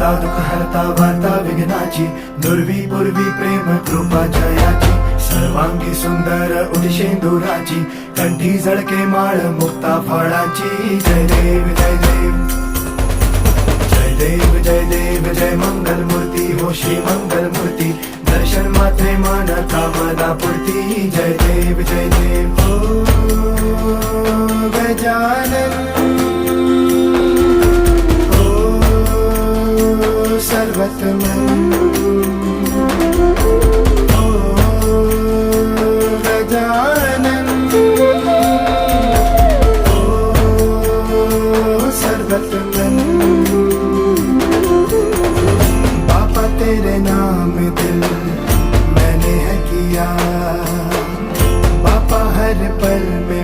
हरता दुःख हरता वार्ता विघ्नाची, दुर्वी पूर्वी प्रेम कृपा जयाची, सर्वांगी सुंदर उदिशेंदुराची, कंठी झळके माळ मुक्ता फळाची. जय देव जय देव जय देव जय देव जय मंगल मूर्ती हो श्री मंगल मूर्ती, दर्शन मात्रे मन कामना पूर्ती. जय देव जय देव हो गजानन हो सर्वतमन हो गजानन हो सर्वतमन. बाबा तेरे नाम दिल मैंने है किया, बाबा हर पल में